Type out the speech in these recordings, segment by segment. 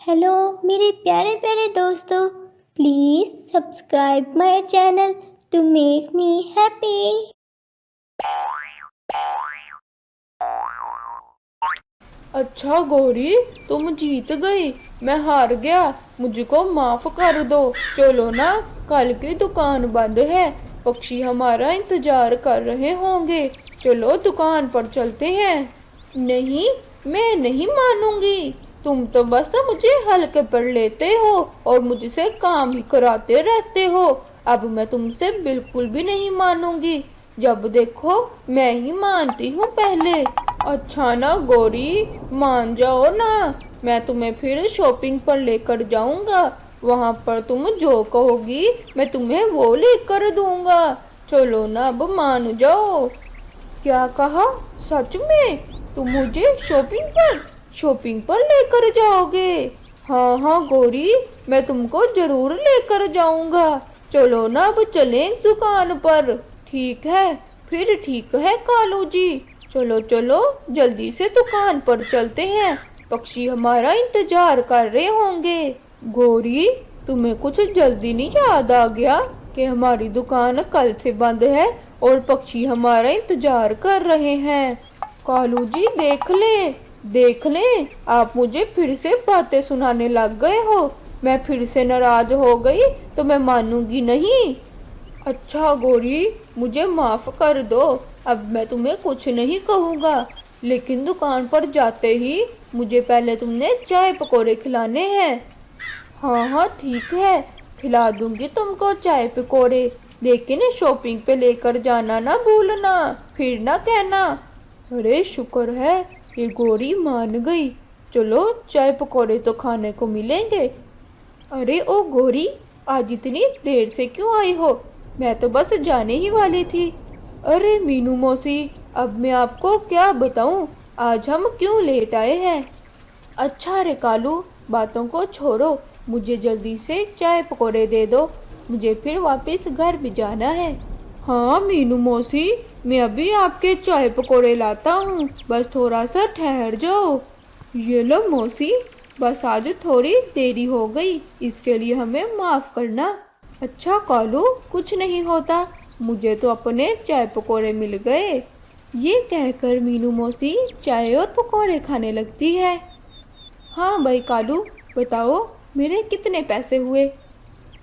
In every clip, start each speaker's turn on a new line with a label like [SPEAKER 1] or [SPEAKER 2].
[SPEAKER 1] Hello मेरे प्यारे प्यारे दोस्तों, please subscribe my channel to make me happy.
[SPEAKER 2] अच्छा गौरी, तुम जीत गई। मैं हार गया। मुझको माफ कर दो। चलो ना, कल की दुकान बंद है। पक्षी हमारा इंतजार कर रहे होंगे। चलो दुकान पर चलते हैं। नहीं, मैं नहीं मानूंगी। तुम तो बस मुझे हल्के पर लेते हो और मुझसे काम ही कराते रहते हो। अब मैं तुमसे बिल्कुल भी नहीं मानूंगी। जब देखो मैं ही मानती हूँ पहले। अच्छा ना गौरी, मान जाओ ना। मैं तुम्हें फिर शॉपिंग पर लेकर जाऊंगा। वहां पर तुम जो कहोगी मैं तुम्हें वो लेकर दूंगा। चलो ना, अब मान जाओ। क्या कहा? सच में? तुम मुझे शॉपिंग पर लेकर जाओगे? हाँ हाँ गौरी, मैं तुमको जरूर लेकर जाऊंगा। चलो ना, अब चलें दुकान पर। ठीक है, फिर ठीक है कालू जी। चलो चलो, जल्दी से दुकान पर चलते हैं। पक्षी हमारा इंतजार कर रहे होंगे। गौरी, तुम्हें कुछ जल्दी नहीं याद आ गया कि हमारी दुकान कल से बंद है और पक्षी हमारा इंतजार कर रहे हैं? कालू जी, देख लें, आप मुझे फिर से बातें सुनाने लग गए हो। मैं फिर से नाराज हो गई तो मैं मानूंगी नहीं। अच्छा गौरी, मुझे माफ कर दो। अब मैं तुम्हें कुछ नहीं कहूँगा। लेकिन दुकान पर जाते ही मुझे पहले तुमने चाय पकौड़े खिलाने हैं। हाँ हाँ ठीक है, खिला दूंगी तुमको चाय पकौड़े। लेकिन शॉपिंग पे लेकर जाना ना भूलना, फिर ना कहना। अरे शुक्र है, ये गोरी मान गई। चलो, चाय पकौड़े तो खाने को मिलेंगे। अरे ओ गोरी, आज इतनी देर से क्यों आई हो? मैं तो बस जाने ही वाली थी। अरे मीनू मौसी, अब मैं आपको क्या बताऊं, आज हम क्यों लेट आए हैं। अच्छा रे कालू, बातों को छोड़ो। मुझे जल्दी से चाय पकौड़े दे दो। मुझे फिर वापस घर भी जाना है। हाँ मीनू मौसी, मैं अभी आपके चाय पकौड़े लाता हूँ। बस थोड़ा सा ठहर जाओ। ये लो मौसी, बस आज थोड़ी देरी हो गई, इसके लिए हमें माफ करना। अच्छा कालू, कुछ नहीं होता। मुझे तो अपने चाय पकौड़े मिल गए। ये कहकर मीनू मौसी चाय और पकौड़े खाने लगती है। हाँ भाई कालू, बताओ मेरे कितने पैसे हुए?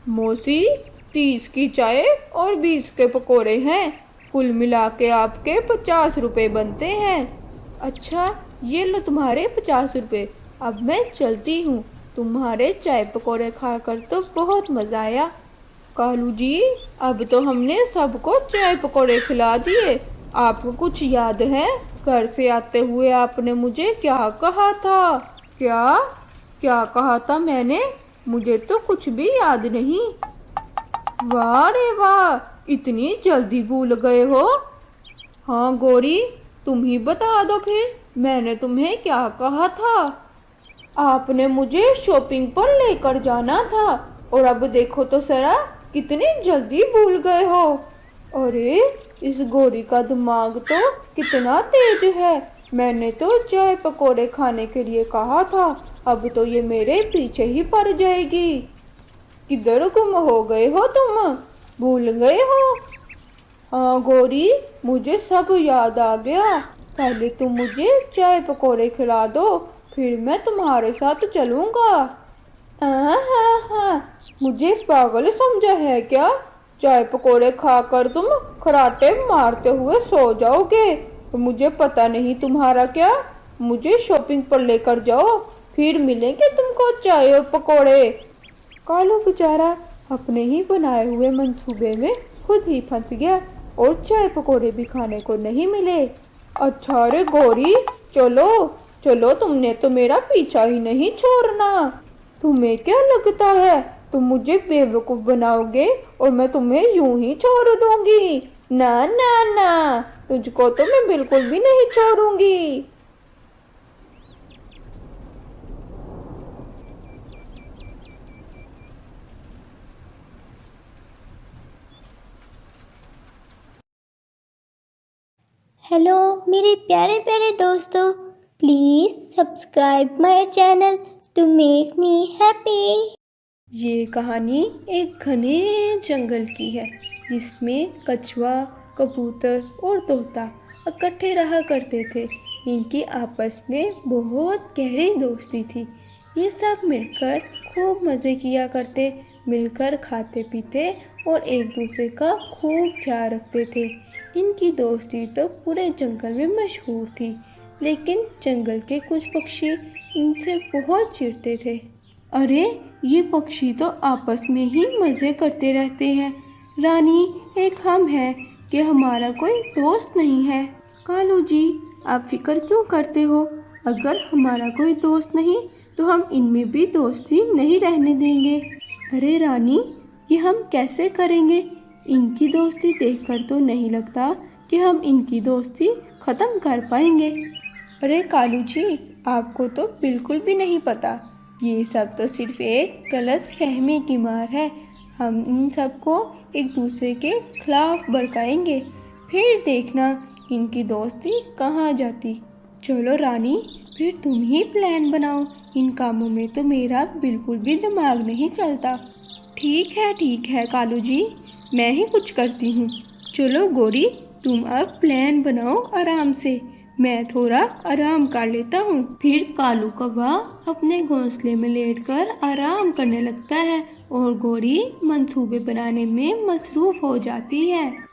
[SPEAKER 2] मौसी, 30 की चाय और 20 के पकोड़े हैं। कुल मिला के आपके 50 रुपए बनते हैं। अच्छा, ये लो तुम्हारे 50 रुपए। अब मैं चलती हूँ। तुम्हारे चाय पकोड़े खाकर तो बहुत मज़ा आया। कालू जी, अब तो हमने सबको चाय पकोड़े खिला दिए। आपको कुछ याद है? घर से आते हुए आपने मुझे क्या कहा था? क्या क्या कहा था मैंने? मुझे तो कुछ भी याद नहीं। वाह रे वाह, इतनी जल्दी भूल गए हो। हाँ गौरी, तुम ही बता दो फिर, मैंने तुम्हें क्या कहा था? आपने मुझे शॉपिंग पर लेकर जाना था और अब देखो तो सरा, कितनी जल्दी भूल गए हो। अरे, इस गोरी का दिमाग तो कितना तेज है। मैंने तो चाय पकोड़े खाने के लिए कहा था, अब तो ये मेरे पीछे ही पड़ जाएगी। किधर गुम हो गए हो तुम? भूल गए हो? हाँ गौरी, मुझे सब याद आ गया। पहले तुम मुझे चाय पकोड़े खिला दो, फिर मैं तुम्हारे साथ चलूंगा। हाँ हाँ हाँ, मुझे पागल समझा है क्या? चाय पकोड़े खाकर तुम खराटे मारते हुए सो जाओगे। तो मुझे पता नहीं तुम्हारा क्या। मुझे शॉपिंग पर लेकर जाओ, फिर मिलेंगे तुमको चाय और पकोड़े। कालू बेचारा अपने ही बनाए हुए मंसूबे में खुद ही फंस गया और चाय पकोड़े भी खाने को नहीं मिले। अच्छा रे गौरी, चलो चलो, तुमने तो मेरा पीछा ही नहीं छोड़ना। तुम्हें क्या लगता है तुम मुझे बेवकूफ बनाओगे और मैं तुम्हें यूं ही छोड़ दूंगी? ना ना ना, तुझको तो मैं बिल्कुल भी नहीं छोड़ूंगी।
[SPEAKER 1] हेलो मेरे प्यारे प्यारे दोस्तों, please subscribe my channel to make me happy.
[SPEAKER 2] ये कहानी एक घने जंगल की है जिसमें कछुआ, कबूतर और तोता इकट्ठे रहा करते थे। इनकी आपस में बहुत गहरी दोस्ती थी। ये सब मिलकर खूब मज़े किया करते, मिलकर खाते पीते और एक दूसरे का खूब ख्याल रखते थे। इनकी दोस्ती तो पूरे जंगल में मशहूर थी, लेकिन जंगल के कुछ पक्षी इनसे बहुत चिढ़ते थे। अरे ये पक्षी तो आपस में ही मज़े करते रहते हैं। रानी, एक हम हैं कि हमारा कोई दोस्त नहीं है। कालू जी, आप फिक्र क्यों करते हो? अगर हमारा कोई दोस्त नहीं तो हम इनमें भी दोस्ती नहीं रहने देंगे। अरे रानी, ये हम कैसे करेंगे? इनकी दोस्ती देखकर तो नहीं लगता कि हम इनकी दोस्ती ख़त्म कर पाएंगे। अरे कालू जी, आपको तो बिल्कुल भी नहीं पता। ये सब तो सिर्फ एक गलत फहमी की मार है। हम इन सबको एक दूसरे के खिलाफ भड़काएंगे, फिर देखना इनकी दोस्ती कहाँ जाती। चलो रानी, फिर तुम ही प्लान बनाओ। इन कामों में तो मेरा बिल्कुल भी दिमाग नहीं चलता। ठीक है कालू जी, मैं ही कुछ करती हूँ। चलो गोरी, तुम अब प्लान बनाओ आराम से, मैं थोड़ा आराम कर लेता हूँ। फिर कालू कौवा अपने घोंसले में लेटकर आराम करने लगता है और गोरी मंसूबे बनाने में मसरूफ हो जाती है।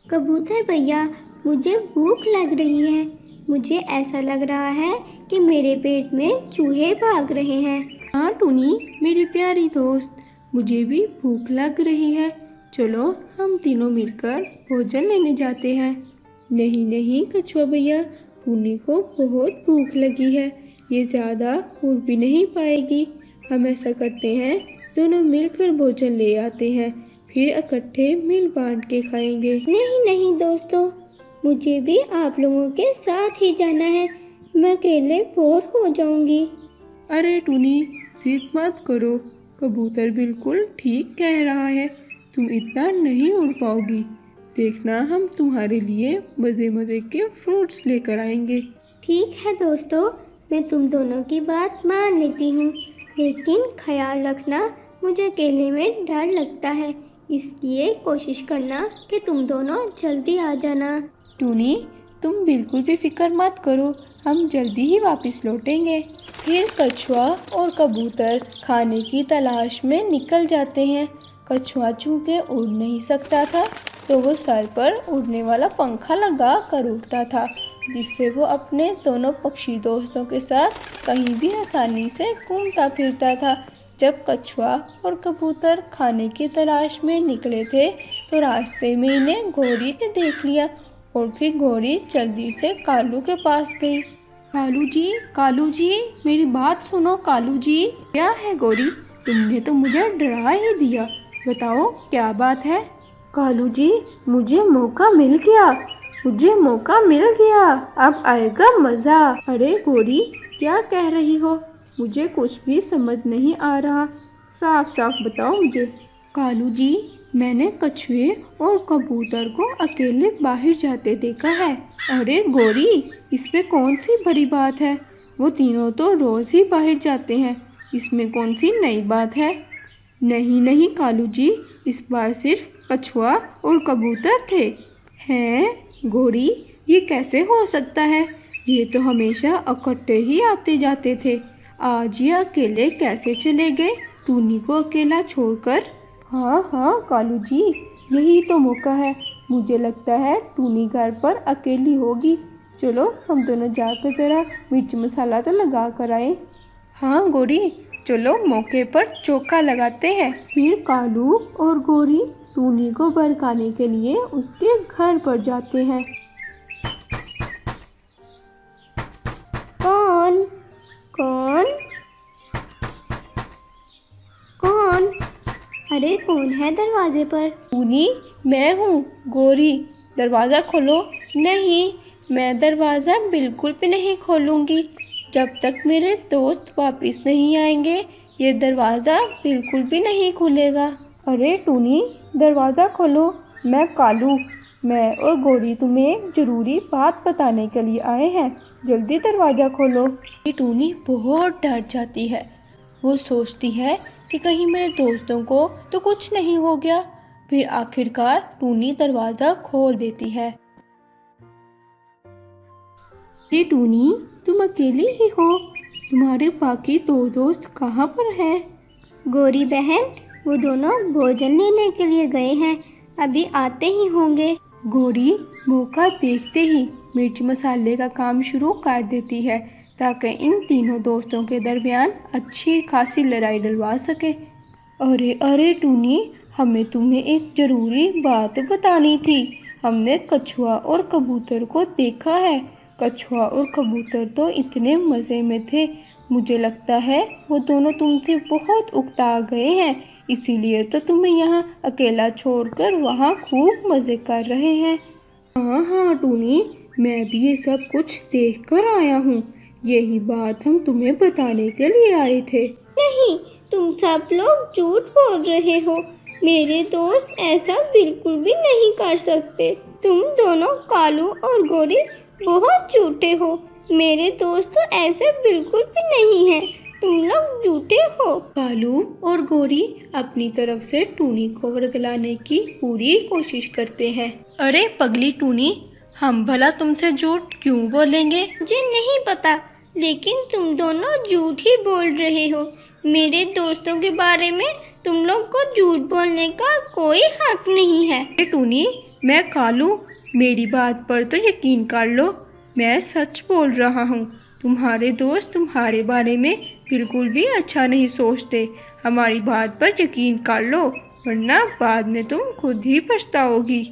[SPEAKER 1] कबूतर भैया, मुझे भूख लग रही है। मुझे ऐसा लग रहा है कि मेरे पेट में चूहे भाग रहे हैं।
[SPEAKER 2] हाँ टूनी, मेरी प्यारी दोस्त, मुझे भी भूख लग रही है। चलो हम तीनों मिलकर भोजन लेने जाते हैं। नहीं कछुआ भैया, टूनी को बहुत भूख लगी है, ये ज़्यादा उड़ भी नहीं पाएगी। हम ऐसा करते हैं, दोनों मिलकर भोजन ले आते हैं, फिर इकट्ठे मिल बांट के खाएंगे।
[SPEAKER 1] नहीं दोस्तों, मुझे भी आप लोगों के साथ ही जाना है। मैं अकेले बोर हो जाऊंगी।
[SPEAKER 2] अरे टूनी, जिद मत करो, कबूतर बिल्कुल ठीक कह रहा है। तुम इतना नहीं उड़ पाओगी। देखना, हम तुम्हारे लिए मज़े के फ्रूट्स लेकर आएंगे।
[SPEAKER 1] ठीक है दोस्तों, मैं तुम दोनों की बात मान लेती हूँ, लेकिन ख्याल रखना, मुझे अकेले में डर लगता है, इसलिए कोशिश करना कि तुम दोनों जल्दी आ जाना।
[SPEAKER 2] टूनी, तुम बिल्कुल भी फिक्र मत करो, हम जल्दी ही वापस लौटेंगे। फिर कछुआ और कबूतर खाने की तलाश में निकल जाते हैं। कछुआ चूंकि उड़ नहीं सकता था, तो वो सर पर उड़ने वाला पंखा लगा कर उड़ता था, जिससे वो अपने दोनों पक्षी दोस्तों के साथ कहीं भी आसानी से घूमता फिरता था। जब कछुआ और कबूतर खाने की तलाश में निकले थे, तो रास्ते में इन्हें घोड़ी ने देख लिया और फिर घोड़ी जल्दी से कालू के पास गई। कालू जी, मेरी बात सुनो। कालू जी, क्या है घोड़ी? तुमने तो मुझे डरा ही दिया। बताओ क्या बात है? कालू जी, मुझे मौका मिल गया, अब आएगा मज़ा। अरे घोड़ी, क्या कह रही हो? मुझे कुछ भी समझ नहीं आ रहा, साफ बताओ मुझे। कालू जी, मैंने कछुए और कबूतर को अकेले बाहर जाते देखा है। अरे गोरी, इसमें कौन सी बड़ी बात है? वो तीनों तो रोज़ ही बाहर जाते हैं, इसमें कौन सी नई बात है? नहीं कालू जी, इस बार सिर्फ कछुआ और कबूतर थे। हैं गोरी, ये कैसे हो सकता है? ये तो हमेशा इकट्ठे ही आते जाते थे, आज ये अकेले कैसे चले गए, टूनी को अकेला छोड़कर? हाँ कालू जी, यही तो मौका है। मुझे लगता है टूनी घर पर अकेली होगी। चलो हम दोनों जाकर ज़रा मिर्च मसाला तो लगा कर आए। हाँ गोरी, चलो मौके पर चौका लगाते हैं। फिर कालू और गोरी टूनी को भड़काने के लिए उसके घर पर जाते हैं।
[SPEAKER 1] कौन? अरे कौन है दरवाजे पर?
[SPEAKER 2] टूनी, मैं हूँ। गोरी, दरवाज़ा खोलो। नहीं, मैं दरवाज़ा बिल्कुल भी नहीं खोलूँगी। जब तक मेरे दोस्त वापस नहीं आएंगे, ये दरवाज़ा बिल्कुल भी नहीं खुलेगा। अरे टूनी, दरवाज़ा खोलो। मैं कालू, मैं और गौरी तुम्हें एक जरूरी बात बताने के लिए आए हैं, जल्दी दरवाज़ा खोलो। टूनी बहुत डर जाती है। वो सोचती है कि कहीं मेरे दोस्तों को तो कुछ नहीं हो गया। फिर आखिरकार टूनी दरवाज़ा खोल देती है। अरे टूनी, तुम अकेली ही हो? तुम्हारे बाकी दो दोस्त कहाँ पर हैं?
[SPEAKER 1] गौरी बहन, वो दोनों भोजन लेने के लिए गए हैं, अभी आते ही होंगे।
[SPEAKER 2] गौरी मौका देखते ही मिर्च मसाले का काम शुरू कर देती है ताकि इन तीनों दोस्तों के दरमियान अच्छी खासी लड़ाई डलवा सके। अरे अरे टूनी, हमें तुम्हें एक ज़रूरी बात बतानी थी। हमने कछुआ और कबूतर को देखा है। कछुआ और कबूतर तो इतने मज़े में थे, मुझे लगता है वो दोनों तुमसे बहुत उकता गए हैं, इसीलिए तो तुम्हें यहाँ अकेला छोड़कर वहाँ खूब मज़े कर रहे हैं। हाँ हाँ टूनी, मैं भी ये सब कुछ देख कर आया हूँ। यही बात हम तुम्हें बताने के लिए आए थे।
[SPEAKER 1] नहीं, तुम सब लोग झूठ बोल रहे हो। मेरे दोस्त ऐसा बिल्कुल भी नहीं कर सकते। तुम दोनों कालू और गौरी बहुत झूठे हो। मेरे दोस्त तो ऐसे बिल्कुल भी नहीं है, तुम लोग झूठे हो।
[SPEAKER 2] कालू और गौरी अपनी तरफ से टूनी को वर्गलाने की पूरी कोशिश करते हैं। अरे पगली टूनी, हम भला तुमसे झूठ क्यों बोलेंगे?
[SPEAKER 1] मुझे नहीं पता, लेकिन तुम दोनों झूठ ही बोल रहे हो। मेरे दोस्तों के बारे में तुम लोग को झूठ बोलने का कोई हक नहीं है।
[SPEAKER 2] टूनी, मैं कालू, मेरी बात पर तो यकीन कर लो, मैं सच बोल रहा हूँ। तुम्हारे दोस्त तुम्हारे बारे में बिल्कुल भी अच्छा नहीं सोचते। हमारी बात पर यकीन कर लो, वरना बाद में तुम खुद ही पछताओगी।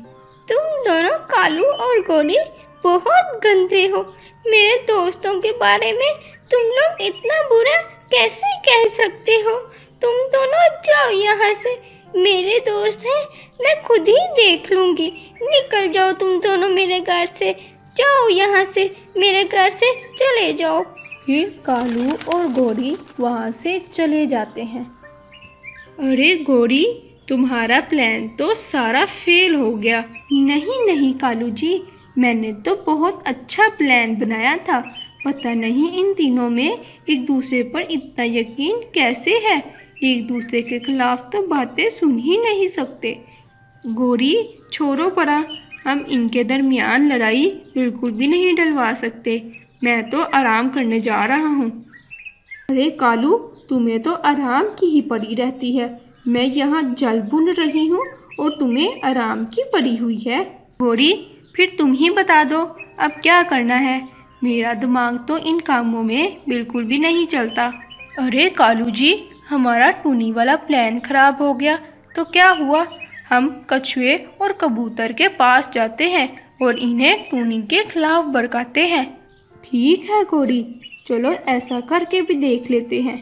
[SPEAKER 1] तुम दोनों कालू और गौरी बहुत गंदे हो। मेरे दोस्तों के बारे में तुम लोग इतना बुरा कैसे कह सकते हो? तुम दोनों जाओ यहाँ से, मेरे दोस्त हैं, मैं खुद ही देख लूँगी। निकल जाओ तुम दोनों मेरे घर से, जाओ यहाँ से, मेरे घर से चले जाओ।
[SPEAKER 2] फिर कालू और गौरी वहाँ से चले जाते हैं। अरे गौरी, तुम्हारा प्लान तो सारा फेल हो गया। नहीं नहीं कालू जी, मैंने तो बहुत अच्छा प्लान बनाया था। पता नहीं इन तीनों में एक दूसरे पर इतना यकीन कैसे है। एक दूसरे के खिलाफ तो बातें सुन ही नहीं सकते। गौरी छोड़ो परा, हम इनके दरमियान लड़ाई बिल्कुल भी नहीं डलवा सकते। मैं तो आराम करने जा रहा हूँ। अरे कालू, तुम्हें तो आराम की ही पड़ी रहती है। मैं यहाँ जल बुन रही हूँ और तुम्हें आराम की पड़ी हुई है। गौरी, फिर तुम ही बता दो अब क्या करना है। मेरा दिमाग तो इन कामों में बिल्कुल भी नहीं चलता। अरे कालू जी, हमारा टूनी वाला प्लान खराब हो गया तो क्या हुआ? हम कछुए और कबूतर के पास जाते हैं और इन्हें टूनी के खिलाफ भड़काते हैं। ठीक है गौरी, चलो ऐसा करके भी देख लेते हैं।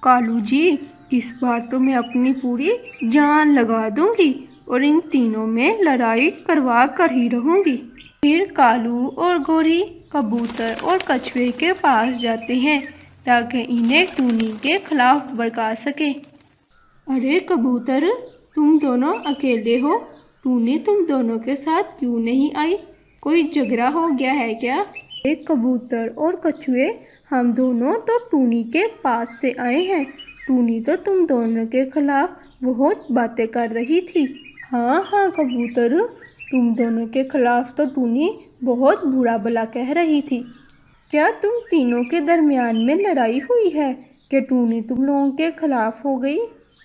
[SPEAKER 2] कालू जी, इस बार तो मैं अपनी पूरी जान लगा दूंगी और इन तीनों में लड़ाई करवा कर ही रहूंगी। फिर कालू और गौरी कबूतर और कछुए के पास जाते हैं ताकि इन्हें टूनी के खिलाफ भड़का सके। अरे कबूतर, तुम दोनों अकेले हो? टूनी तुम दोनों के साथ क्यों नहीं आई? कोई झगड़ा हो गया है क्या? एक कबूतर और कछुए, हम दोनों तो टूनी के पास से आए हैं। टूनी तो तुम दोनों के खिलाफ बहुत बातें कर रही थी। हाँ हाँ कबूतर, तुम दोनों के खिलाफ तो टूनी बहुत बुरा भला कह रही थी। क्या तुम तीनों के दरमियान में लड़ाई हुई है कि टूनी तुम लोगों के खिलाफ हो गई?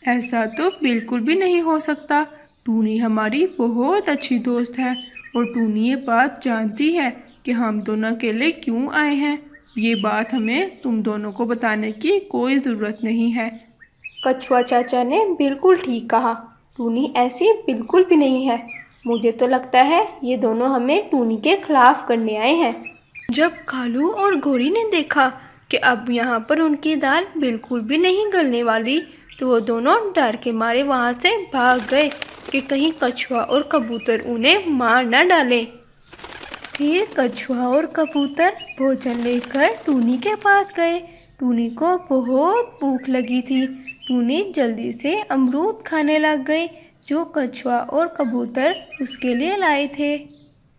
[SPEAKER 2] ऐसा तो बिल्कुल भी नहीं हो सकता। टूनी हमारी बहुत अच्छी दोस्त है और टूनी ये बात जानती है कि हम दोनों अकेले क्यों आए हैं। ये बात हमें तुम दोनों को बताने की कोई ज़रूरत नहीं है। कछुआ चाचा ने बिल्कुल ठीक कहा, टूनी ऐसी बिल्कुल भी नहीं है। मुझे तो लगता है ये दोनों हमें टूनी के खिलाफ करने आए हैं। जब कालू और गौरी ने देखा कि अब यहाँ पर उनकी दाल बिल्कुल भी नहीं गलने वाली, तो वो दोनों डर के मारे वहाँ से भाग गए कि कहीं कछुआ और कबूतर उन्हें मार न डालें। फिर कछुआ और कबूतर भोजन लेकर टूनी के पास गए। टूनी को बहुत भूख लगी थी। टूनी जल्दी से अमरूद खाने लग गई। जो कछुआ और कबूतर उसके लिए लाए थे।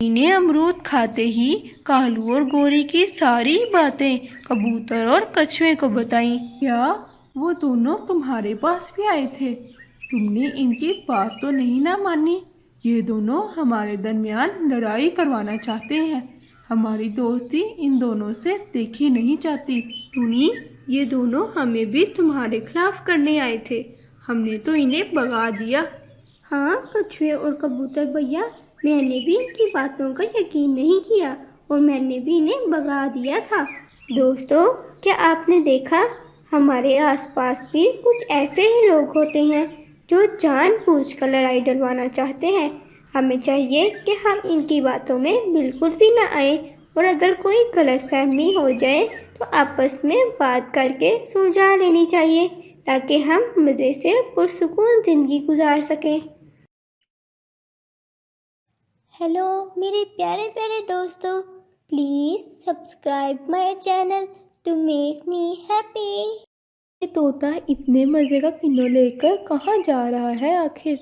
[SPEAKER 2] इन्हें अमरूद खाते ही कालू और गोरी की सारी बातें कबूतर और कछुए को बताई। क्या वो दोनों तुम्हारे पास भी आए थे? तुमने इनकी बात तो नहीं ना मानी? ये दोनों हमारे दरमियान लड़ाई करवाना चाहते हैं। हमारी दोस्ती इन दोनों से देखी नहीं जाती। टूनी, ये दोनों हमें भी तुम्हारे खिलाफ करने आए थे। हमने तो इन्हें भगा दिया।
[SPEAKER 1] हाँ कछुए और कबूतर भैया, मैंने भी इनकी बातों का यकीन नहीं किया और मैंने भी इन्हें भगा दिया था। दोस्तों, क्या आपने देखा, हमारे आसपास भी कुछ ऐसे ही लोग होते हैं जो जानबूझकर लड़ाई डलवाना चाहते हैं। हमें चाहिए कि हम इनकी बातों में बिल्कुल भी ना आए और अगर कोई गलतफहमी हो जाए तो आपस में बात करके सुलझा लेनी चाहिए ताकि हम मज़े से पुरसुकून ज़िंदगी गुजार सकें। हेलो मेरे प्यारे प्यारे दोस्तों, please subscribe my channel to make me happy.
[SPEAKER 2] ये तोता इतने मज़े का किन्नू लेकर कहाँ जा रहा है आखिर?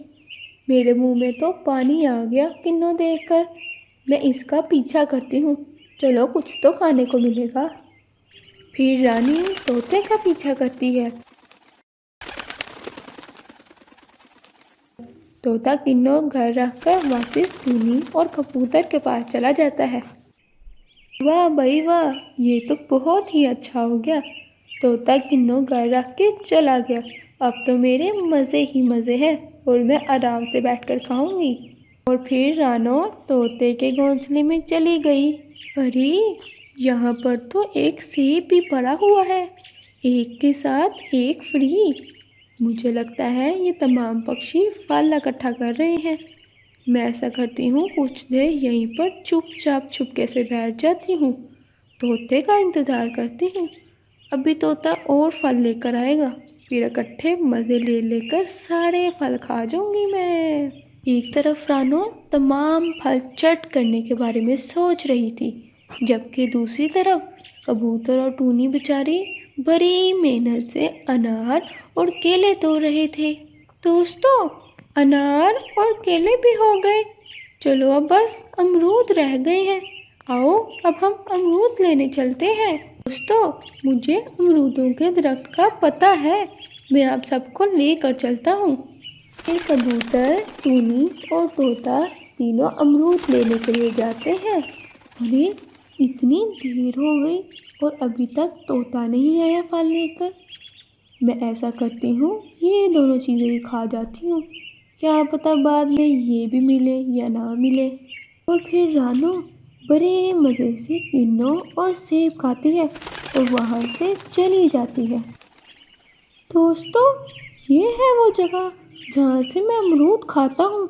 [SPEAKER 2] मेरे मुंह में तो पानी आ गया किन्नू देखकर। मैं इसका पीछा करती हूँ, चलो कुछ तो खाने को मिलेगा। फिर रानी तोते का पीछा करती है। तोता किन्नू घर रखकर वापस टूनी और कबूतर के पास चला जाता है। वाह भाई वाह, ये तो बहुत ही अच्छा हो गया। तोता किन्नू घर रख के चला गया। अब तो मेरे मज़े ही मज़े हैं और मैं आराम से बैठकर खाऊंगी। और फिर रानो तोते के घोंसले में चली गई। अरे, यहाँ पर तो एक सेब भी पड़ा हुआ है, एक के साथ एक फ्री। मुझे लगता है ये तमाम पक्षी फल इकट्ठा कर रहे हैं। मैं ऐसा करती हूँ, कुछ देर यहीं पर चुपचाप छुपके से बैठ जाती हूँ, तोते का इंतज़ार करती हूँ। अभी तोता और फल लेकर आएगा, फिर इकट्ठे मज़े ले लेकर सारे फल खा जाऊंगी मैं। एक तरफ रानो तमाम फल चट करने के बारे में सोच रही थी, जबकि दूसरी तरफ कबूतर और टूनी बेचारी बड़ी मेहनत से अनार और केले तोड़ रहे थे। दोस्तों, अनार और केले भी हो गए, चलो अब बस अमरूद रह गए हैं। आओ अब हम अमरूद लेने चलते हैं। दोस्तों, मुझे अमरूदों के दरख्त का पता है, मैं आप सबको लेकर चलता हूँ। फिर कबूतर, टूनी और तोता तीनों अमरूद लेने के लिए जाते हैं। अरे, इतनी देर हो गई और अभी तक तोता नहीं आया फल लेकर। मैं ऐसा करती हूँ, ये दोनों चीज़ें ही खा जाती हूँ, क्या पता बाद में ये भी मिले या ना मिले। और फिर रानो बड़े मज़े से किन्नू और सेब खाती है और वहाँ से चली जाती है। दोस्तों, ये है वो जगह जहाँ से मैं अमरूद खाता हूँ।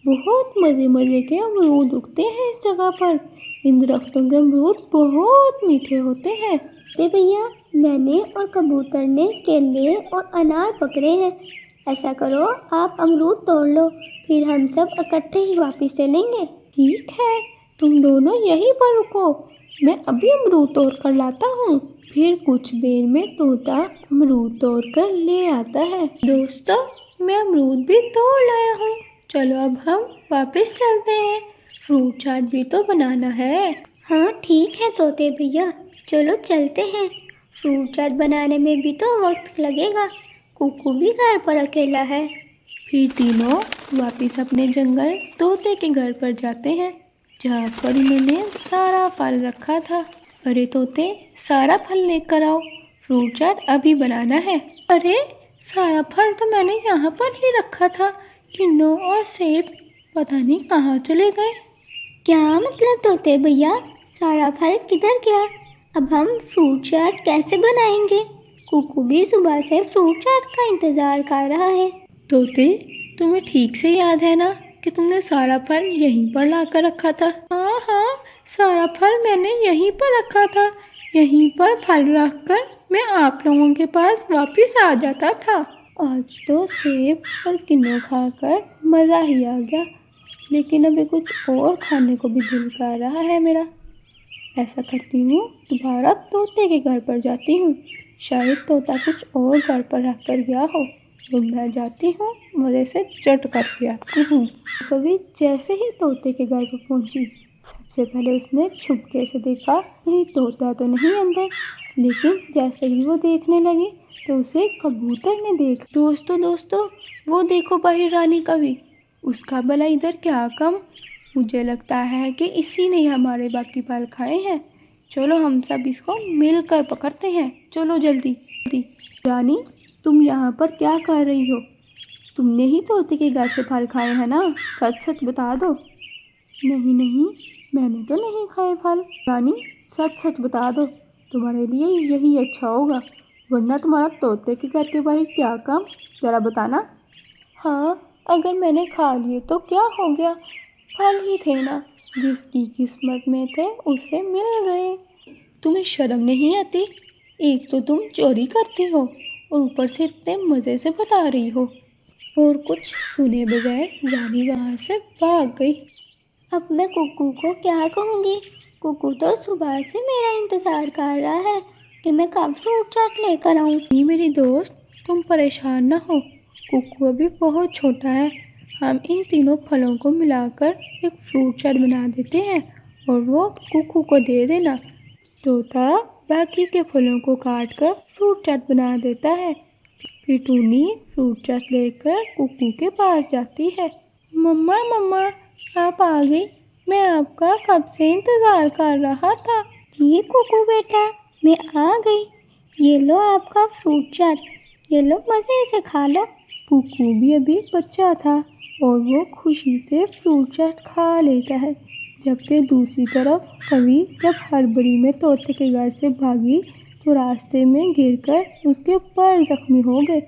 [SPEAKER 2] बहुत मज़े मज़े के अमरूद उगते हैं इस जगह पर। इन दरख्तों के अमरूद बहुत मीठे होते हैं।
[SPEAKER 1] ते भैया, मैंने और कबूतर ने केले और अनार पकड़े हैं। ऐसा करो, आप अमरूद तोड़ लो, फिर हम सब इकट्ठे ही वापस चलेंगे।
[SPEAKER 2] ठीक है, तुम दोनों यहीं पर रुको, मैं अभी अमरूद तोड़ कर लाता हूँ। फिर कुछ देर में तोता अमरूद तोड़ कर ले आता है। दोस्तों, मैं अमरूद भी तोड़ लाया हूँ, चलो अब हम वापस चलते हैं, फ्रूट चाट भी तो बनाना है।
[SPEAKER 1] हाँ ठीक है तोते भैया, चलो चलते हैं। फ्रूट चाट बनाने में भी तो वक्त लगेगा, कुकू भी घर पर अकेला है।
[SPEAKER 2] फिर तीनों वापस अपने जंगल तोते के घर पर जाते हैं, जहाँ पर इन्होंने सारा फल रखा था। अरे तोते, सारा फल लेकर आओ, फ्रूट चाट अभी बनाना है। अरे, सारा फल तो मैंने यहाँ पर ही रखा था, किन्नू और सेब पता नहीं कहाँ चले गए।
[SPEAKER 1] क्या मतलब तोते भैया, सारा फल किधर गया? अब हम फ्रूट चाट कैसे बनाएंगे? कुकू भी सुबह से फ्रूट चाट का इंतज़ार कर रहा है।
[SPEAKER 2] तोते, तुम्हें ठीक से याद है ना कि तुमने सारा फल यहीं पर ला कर रखा था? हाँ हाँ, सारा फल मैंने यहीं पर रखा था। यहीं पर फल रख कर मैं आप लोगों के पास वापस आ जाता था। आज तो सेब और किन्नू खाकर मज़ा ही आ गया, लेकिन अभी कुछ और खाने को भी दिल कर रहा है मेरा। ऐसा करती हूँ, दोबारा तोते के घर पर जाती हूँ, शायद तोता कुछ और घर पर रख कर गया हो।
[SPEAKER 3] तो मैं जाती हूँ मज़े से चट करके आती हूँ। कभी जैसे ही तोते के घर पर पहुँची, सबसे पहले उसने छुपके से देखा कहीं तोता तो नहीं अंदर, लेकिन जैसे ही वो देखने लगी तो उसे कबूतर ने देख। दोस्तों वो देखो बाहर रानी कवि, उसका भला इधर क्या काम? मुझे लगता है कि इसी ने हमारे बाकी फल खाए हैं। चलो हम सब इसको मिलकर पकड़ते हैं, चलो जल्दी। रानी तुम यहाँ पर क्या कर रही हो? तुमने ही तोते के घर से फल खाए हैं ना? सच सच बता दो। नहीं मैंने तो नहीं खाए फल। रानी सच सच बता दो, तुम्हारे लिए यही अच्छा होगा, वरना तुम्हारा तोते के घर के बाहर क्या काम, जरा बताना। हाँ अगर मैंने खा लिए तो क्या हो गया, फल ही थे ना, जिसकी किस्मत में थे उसे मिल गए। तुम्हें शर्म नहीं आती? एक तो तुम चोरी करती हो और ऊपर से इतने मज़े से बता रही हो। और कुछ सुने बगैर रानी वहाँ से भाग गई।
[SPEAKER 1] अब मैं कुकू को क्या कहूँगी? कुकू तो सुबह से मेरा इंतज़ार कर रहा है कि मैं कब फ्रूट चाट लेकर आऊँ।
[SPEAKER 3] नहीं मेरी दोस्त, तुम परेशान ना हो, कुकू अभी बहुत छोटा है। हम इन तीनों फलों को मिलाकर एक फ्रूट चाट बना देते हैं और वो कुकू को दे देना। तोता बाकी के फलों को काट कर फ्रूट चाट बना देता है। फिर टूनी फ्रूट चाट लेकर कुकू के पास जाती है। मम्मा आप आ गई, मैं आपका कब से इंतज़ार कर रहा था।
[SPEAKER 1] जी कुकू बेटा, मैं आ गई। ये लो आपका फ्रूट चाट, ये लो मज़े से खा लो।
[SPEAKER 3] कुकू भी अभी बच्चा था और वो खुशी से फ्रूट चाट खा लेता है, जबकि दूसरी तरफ कवि जब हड़बड़ी में तोते के घर से भागी तो रास्ते में गिरकर उसके पैर जख्मी हो गए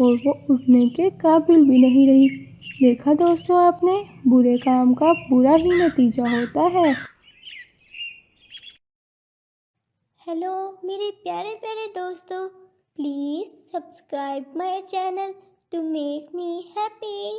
[SPEAKER 3] और वो उठने के काबिल भी नहीं रही। देखा दोस्तों आपने, बुरे काम का बुरा ही नतीजा होता है।
[SPEAKER 1] हेलो मेरे प्यारे प्यारे दोस्तों, please subscribe my channel to make me happy.